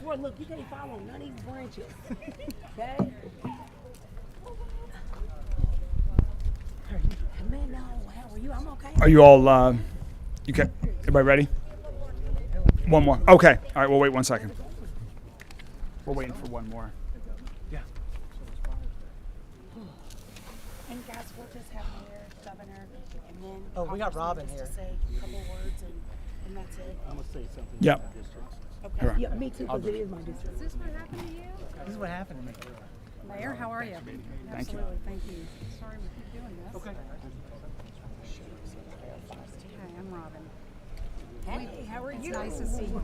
swear, look, you can't fall on none of these branches. Okay? Man, no, how are you? I'm okay. Are you all, you can, everybody ready? One more. Okay. All right, we'll wait 1 second. We're waiting for one more. Yeah. And guys, we'll just have Mayor, Governor, and then Oh, we got Robin just here. to say a couple words and that's it. I'm gonna say something. Yep. Okay. Right. Yeah, me too, because it is my district. Is this what happened to you? This is what happened to me. Mayor, how are you? Thank you. Absolutely, thank you. Sorry we keep doing this. Okay. Hi, I'm Robin. Hey, how are It's you? nice to see you.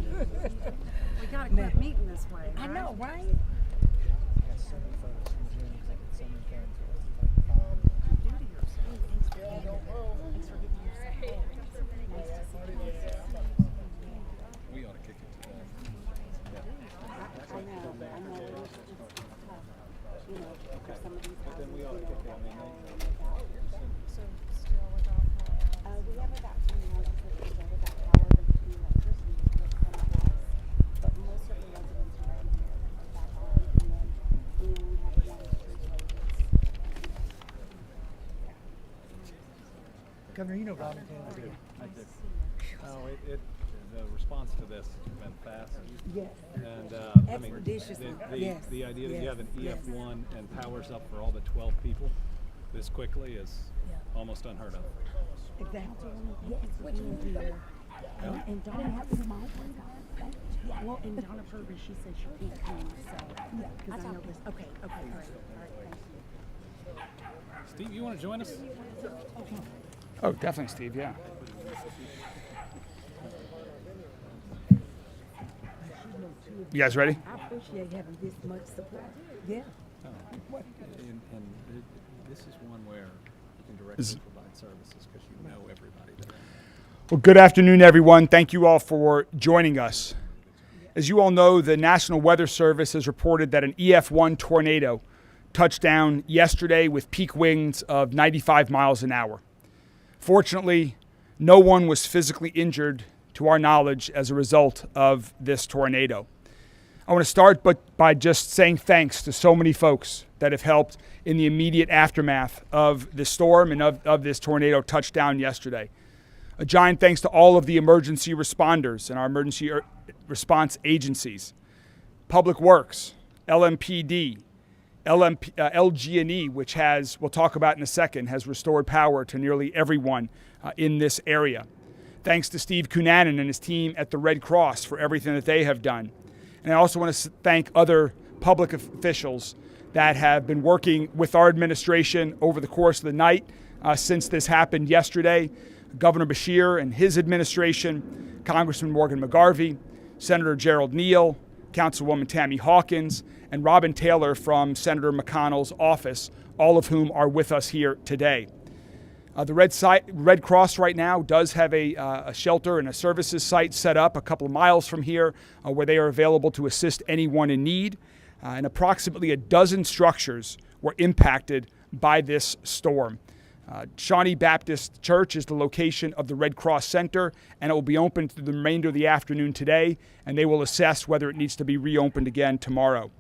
We gotta quit meeting this way, I right? know, right? We ought to kick it to I know, but I know it was just tough, you know, for some of these houses, we ought to kick it. I mean, So still without power. we have about 10 houses that we have without power, but the electricity is with some of us. But most of the residents around here are without power, and then we only have one or two roads. Governor, you know Robin Taylor. I do. No, the response to this has been fast. Yes. And, I mean, Expeditious. Yes, the idea that you have an yes, EF1 and powers up for all but 12 people this quickly is almost unheard of. Exactly. Yes, what you do there. And Donna have to mom. Yeah, well, and Donna Purvis, she said she can't come, so, yeah, because I know this. Okay, great. All right, thank you. Steve, you want to join us? Oh, definitely, Steve, yeah. You guys ready? I appreciate having this much support. Yeah. And this is one where you can directly provide services because you know everybody there. Well, good afternoon, everyone. Thank you all for joining us. As you all know, the National Weather Service has reported that an EF1 tornado touched down yesterday with peak winds of 95 miles an hour. Fortunately, no one was physically injured to our knowledge as a result of this tornado. I want to start by just saying thanks to so many folks that have helped in the immediate aftermath of the storm and of this tornado touchdown yesterday. A giant thanks to all of the emergency responders and our emergency response agencies, Public Works, LMPD, LG&E, which we'll talk about in a second, has restored power to nearly everyone in this area. Thanks to Steve Cunanan and his team at the Red Cross for everything that they have done. And I also want to thank other public officials that have been working with our administration over the course of the night since this happened yesterday. Governor Beshear and his administration, Congressman Morgan McGarvey, Senator Gerald Neal, Councilwoman Tammy Hawkins, and Robin Taylor from Senator McConnell's office, all of whom are with us here today. The Red Cross right now does have a shelter and a services site set up a couple of miles from here where they are available to assist anyone in need. And approximately a dozen structures were impacted by this storm. Shawnee Baptist Church is the location of the Red Cross Center, and it will be open through the remainder of the afternoon today, and they will assess whether it needs to be reopened again tomorrow.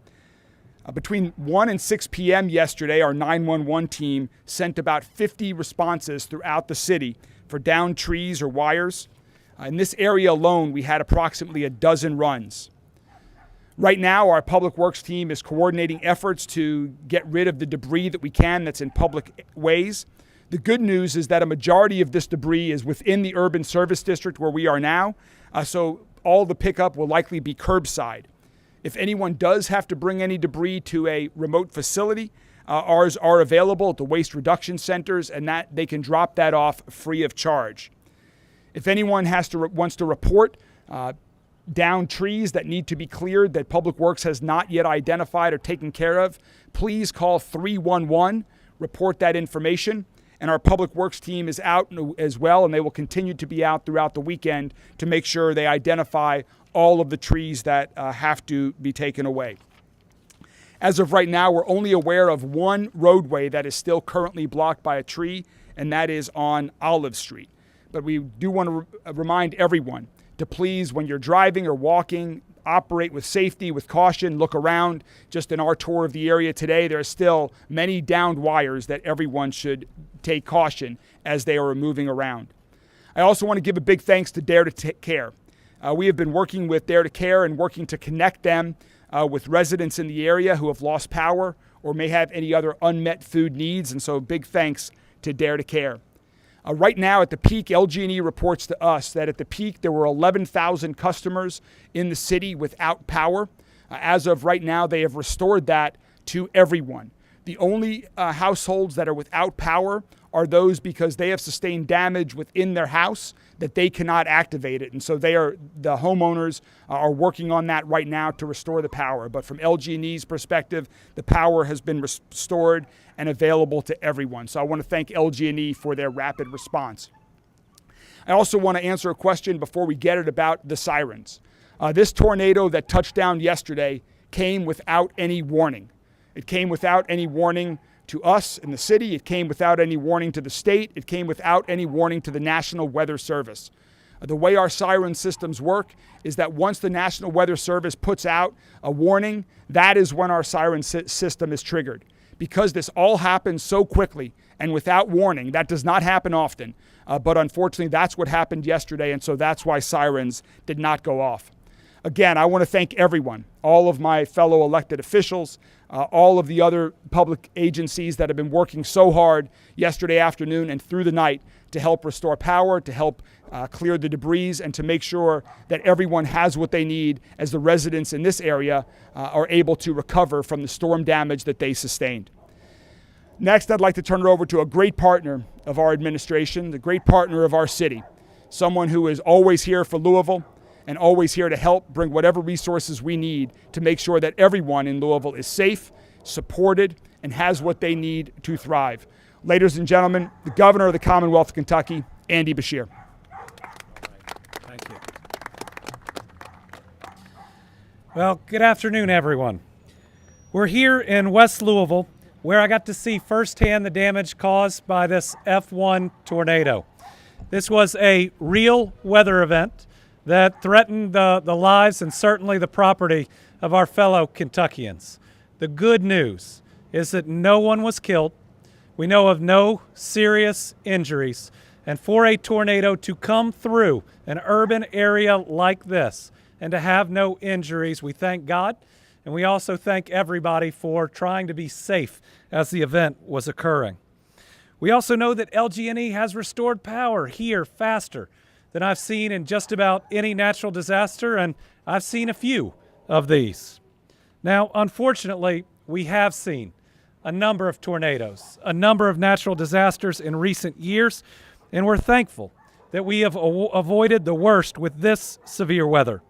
Between 1 and 6 p.m. yesterday, our 911 team sent about 50 responses throughout the city for downed trees or wires. In this area alone, we had approximately a dozen runs. Right now, our Public Works team is coordinating efforts to get rid of the debris that we can that's in public ways. The good news is that a majority of this debris is within the urban service district where we are now, so all the pickup will likely be curbside. If anyone does have to bring any debris to a remote facility, ours are available at the waste reduction centers, and that they can drop that off free of charge. If anyone wants to report down trees that need to be cleared that Public Works has not yet identified or taken care of, please call 311, report that information. And our Public Works team is out as well, and they will continue to be out throughout the weekend to make sure they identify all of the trees that have to be taken away. As of right now, we're only aware of one roadway that is still currently blocked by a tree, and that is on Olive Street. But we do want to remind everyone to please, when you're driving or walking, operate with safety, with caution, look around. Just in our tour of the area today, there are still many downed wires that everyone should take caution as they are moving around. I also want to give a big thanks to Dare to Care. We have been working with Dare to Care and working to connect them with residents in the area who have lost power or may have any other unmet food needs, and so big thanks to Dare to Care. Right now at the peak, LG&E reports to us that at the peak there were 11,000 customers in the city without power. As of right now, they have restored that to everyone. The only households that are without power are those because they have sustained damage within their house that they cannot activate it. And so the homeowners are working on that right now to restore the power. But from LG&E's perspective, the power has been restored and available to everyone. So I want to thank LG&E for their rapid response. I also want to answer a question before we get it about the sirens. This tornado that touched down yesterday came without any warning. It came without any warning to us in the city. It came without any warning to the state. It came without any warning to the National Weather Service. The way our siren systems work is that once the National Weather Service puts out a warning, that is when our siren system is triggered. Because this all happens so quickly and without warning, that does not happen often. But unfortunately, that's what happened yesterday, and so that's why sirens did not go off. Again, I want to thank everyone, all of my fellow elected officials, all of the other public agencies that have been working so hard yesterday afternoon and through the night to help restore power, to help clear the debris, and to make sure that everyone has what they need as the residents in this area are able to recover from the storm damage that they sustained. Next, I'd like to turn it over to a great partner of our administration, the great partner of our city, someone who is always here for Louisville, and always here to help bring whatever resources we need to make sure that everyone in Louisville is safe, supported, and has what they need to thrive. Ladies and gentlemen, the Governor of the Commonwealth of Kentucky, Andy Beshear. Thank you. Well, good afternoon, everyone. We're here in West Louisville, where I got to see firsthand the damage caused by this F1 tornado. This was a real weather event that threatened the lives and certainly the property of our fellow Kentuckians. The good news is that no one was killed. We know of no serious injuries. And for a tornado to come through an urban area like this and to have no injuries, we thank God, and we also thank everybody for trying to be safe as the event was occurring. We also know that LG&E has restored power here faster than I've seen in just about any natural disaster, and I've seen a few of these. Now, unfortunately, we have seen a number of tornadoes, a number of natural disasters in recent years, and we're thankful that we have avoided the worst with this severe weather.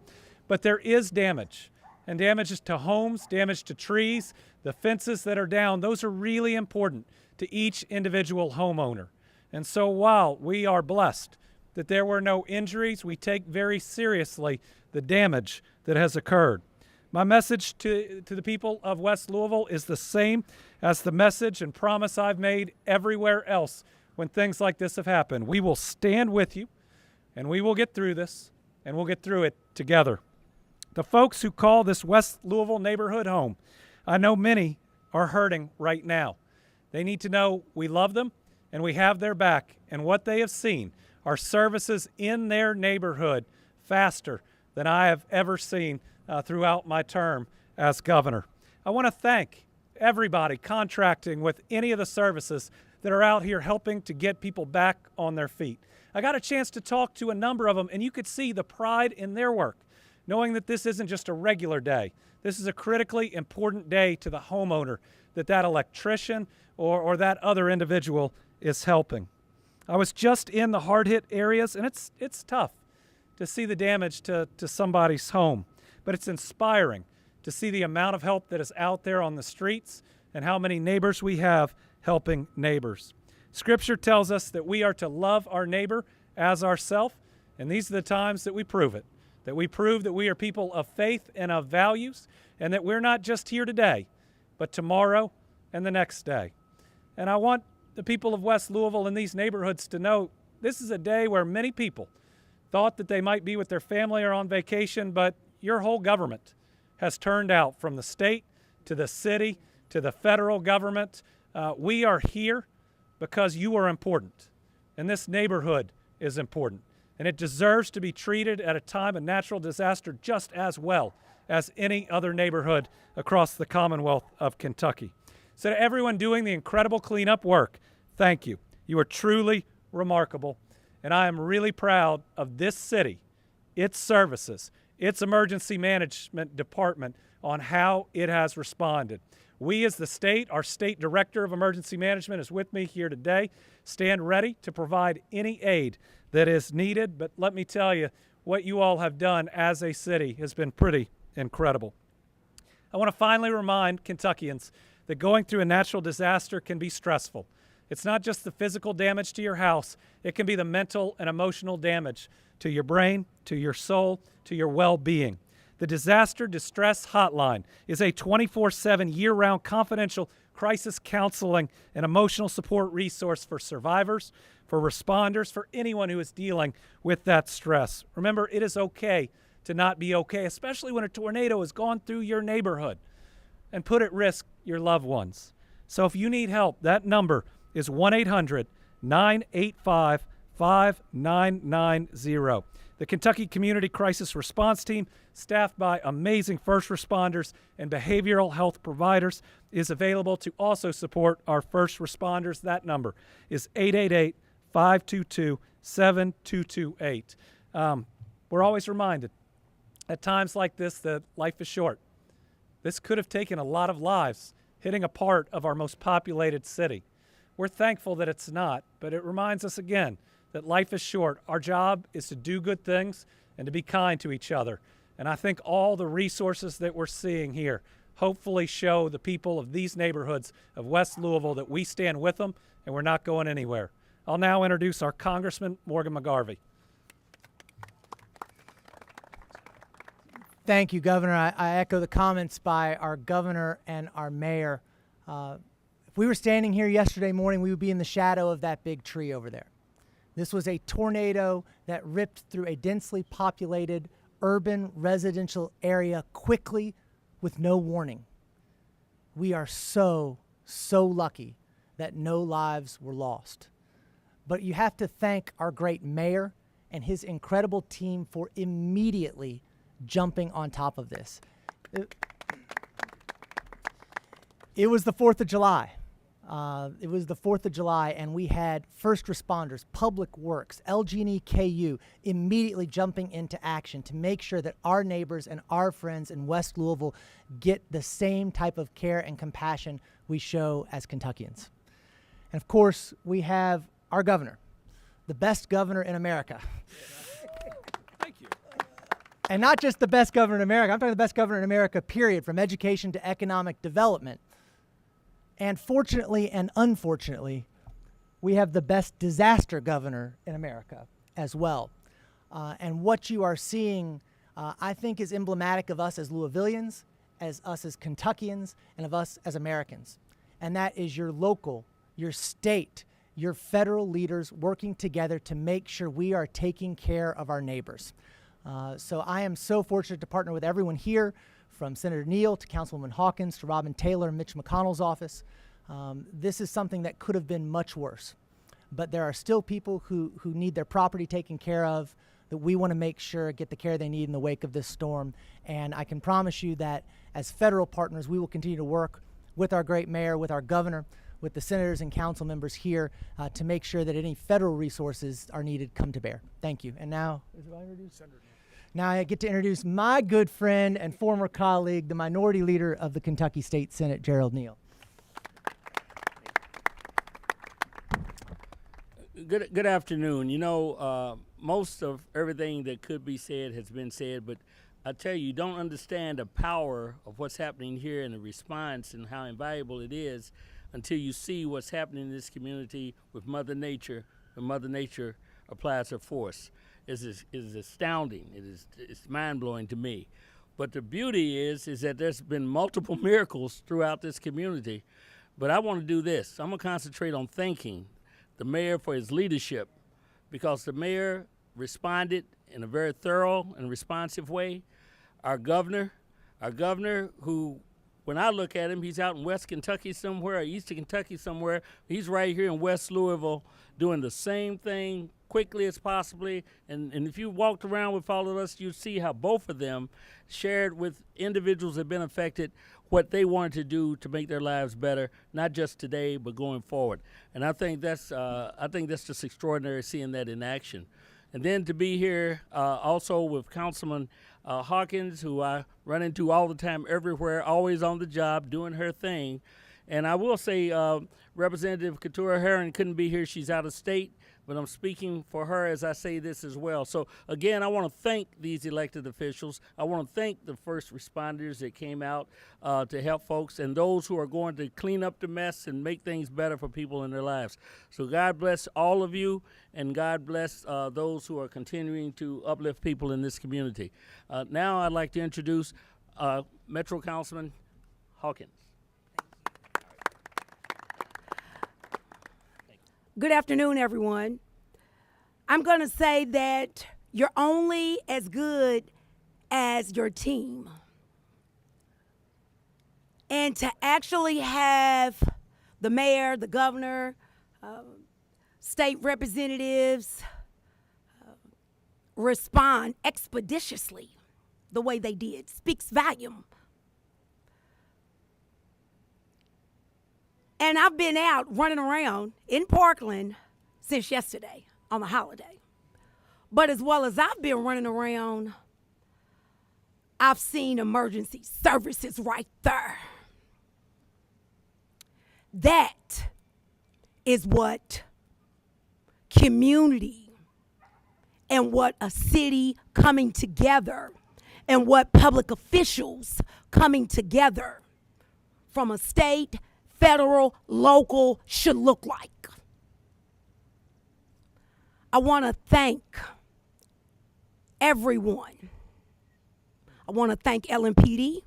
But there is damage, and damage to homes, damage to trees, the fences that are down. Those are really important to each individual homeowner. And so while we are blessed that there were no injuries, we take very seriously the damage that has occurred. My message to the people of West Louisville is the same as the message and promise I've made everywhere else when things like this have happened. We will stand with you, and we will get through this, and we'll get through it together. The folks who call this West Louisville neighborhood home, I know many are hurting right now. They need to know we love them and we have their back, and what they have seen are services in their neighborhood faster than I have ever seen throughout my term as governor. I want to thank everybody contracting with any of the services that are out here helping to get people back on their feet. I got a chance to talk to a number of them, and you could see the pride in their work, knowing that this isn't just a regular day. This is a critically important day to the homeowner that electrician or that other individual is helping. I was just in the hard-hit areas, and it's tough to see the damage to somebody's home, but it's inspiring to see the amount of help that is out there on the streets and how many neighbors we have helping neighbors. Scripture tells us that we are to love our neighbor as ourselves, and these are the times that we prove it, that we prove that we are people of faith and of values, and that we're not just here today, but tomorrow and the next day. And I want the people of West Louisville and these neighborhoods to know this is a day where many people thought that they might be with their family or on vacation, but your whole government has turned out, from the state to the city to the federal government. We are here because you are important, and this neighborhood is important, and it deserves to be treated at a time of natural disaster just as well as any other neighborhood across the Commonwealth of Kentucky. So to everyone doing the incredible cleanup work, thank you. You are truly remarkable, and I am really proud of this city, its services, its emergency management department on how it has responded. We as the state, our state director of emergency management is with me here today, stand ready to provide any aid that is needed. But let me tell you, what you all have done as a city has been pretty incredible. I want to finally remind Kentuckians that going through a natural disaster can be stressful. It's not just the physical damage to your house, it can be the mental and emotional damage to your brain, to your soul, to your well-being. The Disaster Distress Hotline is a 24/7 year-round confidential crisis counseling and emotional support resource for survivors, for responders, for anyone who is dealing with that stress. Remember, it is okay to not be okay, especially when a tornado has gone through your neighborhood and put at risk your loved ones. So if you need help, that number is 1-800-985-5990. The Kentucky Community Crisis Response Team, staffed by amazing first responders and behavioral health providers, is available to also support our first responders. That number is 888-522-7228. We're always reminded at times like this that life is short. This could have taken a lot of lives, hitting a part of our most populated city. We're thankful that it's not, but it reminds us again that life is short. Our job is to do good things and to be kind to each other. And I think all the resources that we're seeing here hopefully show the people of these neighborhoods of West Louisville that we stand with them and we're not going anywhere. I'll now introduce our Congressman, Morgan McGarvey. Thank you, Governor. I echo the comments by our governor and our mayor. If we were standing here yesterday morning, we would be in the shadow of that big tree over there. This was a tornado that ripped through a densely populated urban residential area quickly with no warning. We are so lucky that no lives were lost. But you have to thank our great mayor and his incredible team for immediately jumping on top of this. It was the 4th of July. It was the 4th of July, and we had first responders, Public Works, LG&E KU immediately jumping into action to make sure that our neighbors and our friends in West Louisville get the same type of care and compassion we show as Kentuckians. And of course, we have our governor, the best governor in America. Thank you. And not just the best governor in America, I'm talking the best governor in America, period, from education to economic development. And fortunately and unfortunately, we have the best disaster governor in America as well. And what you are seeing, I think, is emblematic of us as Louisvillians, as us as Kentuckians, and of us as Americans. And that is your local, your state, your federal leaders working together to make sure we are taking care of our neighbors. So I am so fortunate to partner with everyone here, from Senator Neal to Councilwoman Hawkins to Robin Taylor and Mitch McConnell's office. This is something that could have been much worse. But there are still people who need their property taken care of that we want to make sure get the care they need in the wake of this storm. And I can promise you that as federal partners, we will continue to work with our great mayor, with our governor, with the senators and council members here to make sure that any federal resources are needed come to bear. Thank you. And now, now I get to introduce my good friend and former colleague, the Minority Leader of the Kentucky State Senate, Gerald Neal. Good afternoon. You know, most of everything that could be said has been said, but I tell you, you don't understand the power of what's happening here and the response and how invaluable it is until you see what's happening in this community with Mother Nature, when Mother Nature applies her force. It is astounding. It's mind-blowing to me. But the beauty is that there's been multiple miracles throughout this community. But I want to do this. I'm going to concentrate on thanking the mayor for his leadership, because the mayor responded in a very thorough and responsive way. Our governor who, when I look at him, he's out in West Kentucky somewhere, or East Kentucky somewhere. He's right here in West Louisville doing the same thing quickly as possibly. And if you walked around with all of us, you'd see how both of them shared with individuals that have been affected what they wanted to do to make their lives better, not just today, but going forward. And I think that's just extraordinary seeing that in action. And then to be here also with Councilman Hawkins, who I run into all the time everywhere, always on the job, doing her thing. And I will say Representative Keturah Herron couldn't be here. She's out of state, but I'm speaking for her as I say this as well. So, again, I want to thank these elected officials. I want to thank the first responders that came out to help folks and those who are going to clean up the mess and make things better for people in their lives. So God bless all of you, and God bless those who are continuing to uplift people in this community. Now I'd like to introduce Metro Councilman Hawkins. Good afternoon, everyone. I'm going to say that you're only as good as your team. And to actually have the mayor, the governor, state representatives respond expeditiously the way they did speaks volume. And I've been out running around in Parkland since yesterday on the holiday. But as well as I've been running around, I've seen emergency services right there. That is what community and what a city coming together and what public officials coming together from a state, federal, local should look like. I want to thank everyone. I want to thank LMPD.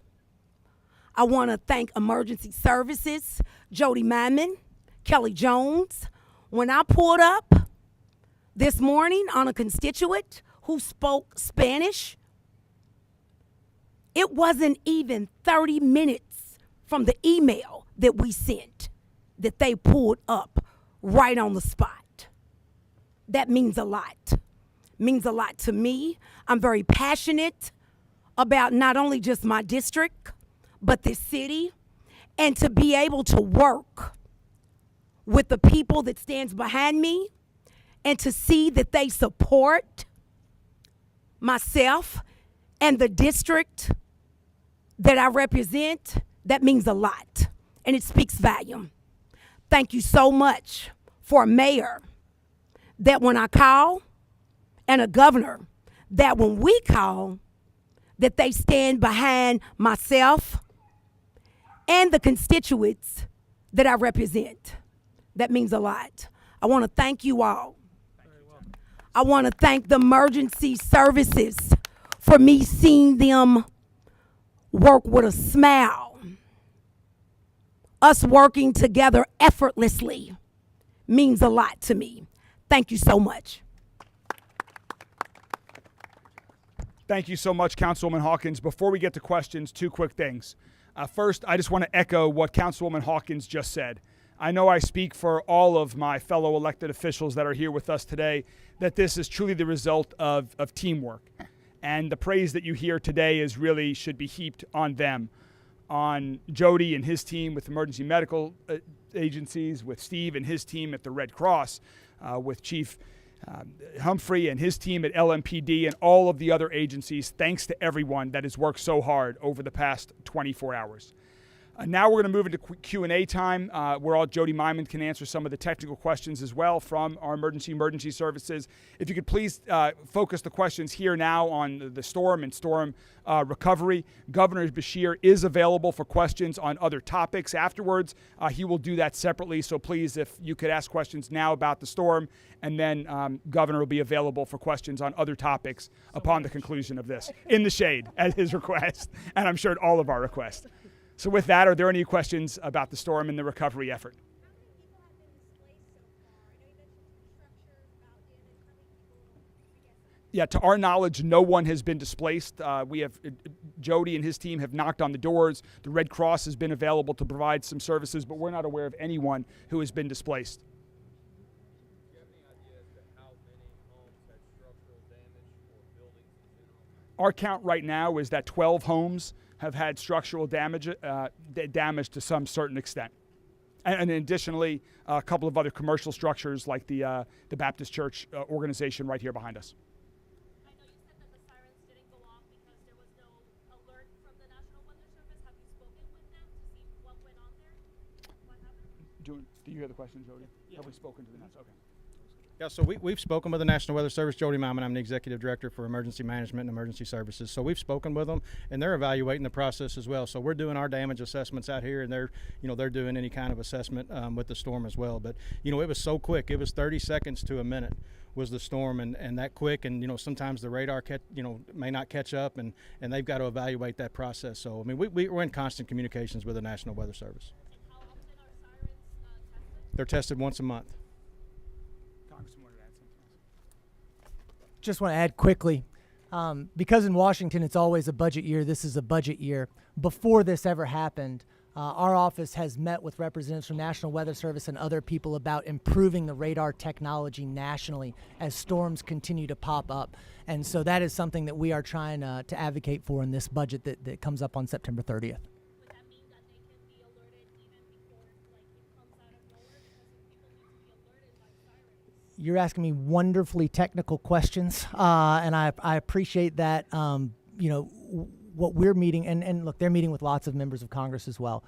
I want to thank Emergency Services, Jody Myman, Kelly Jones. When I pulled up this morning on a constituent who spoke Spanish, it wasn't even 30 minutes from the email that we sent that they pulled up right on the spot. That means a lot. Means a lot to me. I'm very passionate about not only just my district, but this city, and to be able to work with the people that stands behind me and to see that they support myself and the district that I represent, that means a lot. And it speaks volume. Thank you so much for a mayor that when I call, and a governor that when we call, that they stand behind myself and the constituents that I represent. That means a lot. I want to thank you all. I want to thank the emergency services for me seeing them work with a smile. Us working together effortlessly means a lot to me. Thank you so much. Thank you so much, Councilwoman Hawkins. Before we get to questions, two quick things. First, I just want to echo what Councilwoman Hawkins just said. I know I speak for all of my fellow elected officials that are here with us today, that this is truly the result of teamwork. And the praise that you hear today is really should be heaped on them, on Jody and his team with emergency medical agencies, with Steve and his team at the Red Cross, with Chief Humphrey and his team at LMPD and all of the other agencies. Thanks to everyone that has worked so hard over the past 24 hours. Now we're going to move into Q&A time, where all Jody Myman can answer some of the technical questions as well from our emergency services. If you could please focus the questions here now on the storm and storm recovery. Governor Beshear is available for questions on other topics afterwards. He will do that separately, so please, if you could ask questions now about the storm, and then Governor will be available for questions on other topics upon the conclusion of this, in the shade, at his request, and I'm sure at all of our requests. So with that, are there any questions about the storm and the recovery effort? Yeah, to our knowledge, no one has been displaced. Jody and his team have knocked on the doors. The Red Cross has been available to provide some services, but we're not aware of anyone who has been displaced. Do you have any idea as to how many homes had structural damage or buildings in general? Our count right now is that 12 homes have had structural damage to some certain extent. And additionally, a couple of other commercial structures like the Baptist Church organization right here behind us. I know you said that the sirens didn't go off because there was no alert from the National Weather Service. Have you spoken with them to see what went on there? What happened? Do you hear the question, Jody? Have we spoken to the Nats? Okay. Yeah, so we've spoken with the National Weather Service. Jody Myman, I'm the Executive Director for Emergency Management and Emergency Services. So we've spoken with them, and they're evaluating the process as well. So we're doing our damage assessments out here, and they're doing any kind of assessment with the storm as well. But, it was so quick. It was 30 seconds to a minute was the storm, and that quick. And, sometimes the radar may not catch up, and they've got to evaluate that process. So, I mean, we're in constant communications with the National Weather Service. And how often are sirens tested? They're tested once a month. Just want to add quickly, because in Washington it's always a budget year, this is a budget year. Before this ever happened, our office has met with representatives from National Weather Service and other people about improving the radar technology nationally as storms continue to pop up. And so that is something that we are trying to advocate for in this budget that comes up on September 30th. Would that mean that they can be alerted even before it comes out of nowhere? Because people need to be alerted by sirens. You're asking me wonderfully technical questions, and I appreciate that. What we're meeting, and look, they're meeting with lots of members of Congress as well,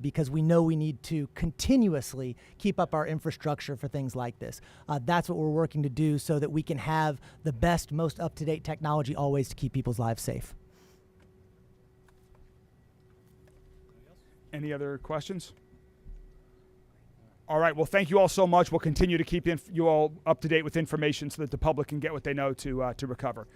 because we know we need to continuously keep up our infrastructure for things like this. That's what we're working to do so that we can have the best, most up-to-date technology always to keep people's lives safe. Any other questions? All right. Well, thank you all so much. We'll continue to keep you all up to date with information so that the public can get what they know to recover.